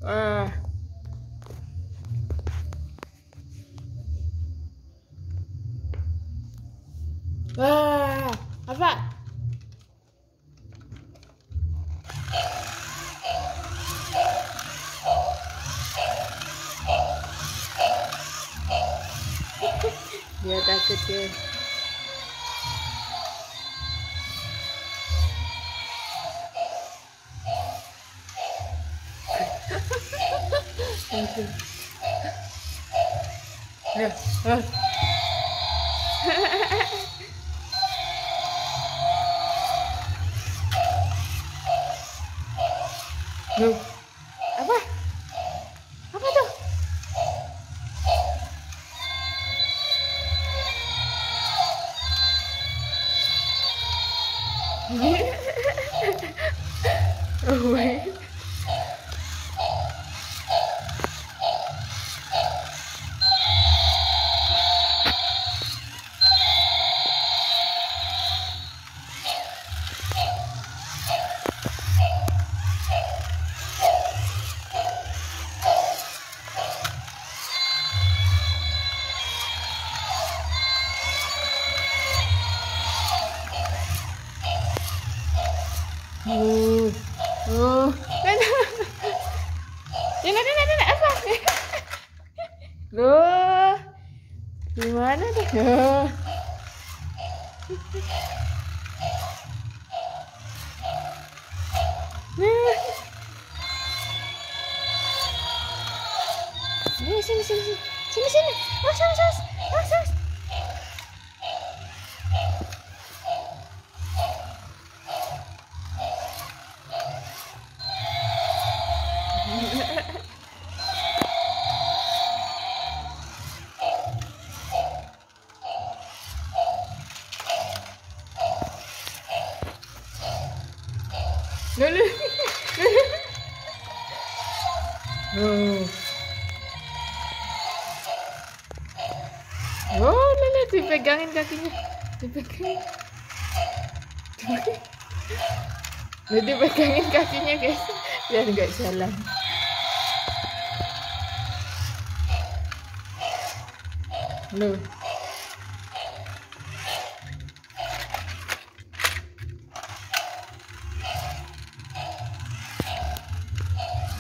Wah. Wah, apa? Dia takut ya. Ya, Loh, apa? Apa tuh? Oh my. Dina, apa? Loh, gimana deh? Sini. Awas. Oh, dipegangin kakinya. Dipegangin kakinya, guys, biar nggak jalan. Loh.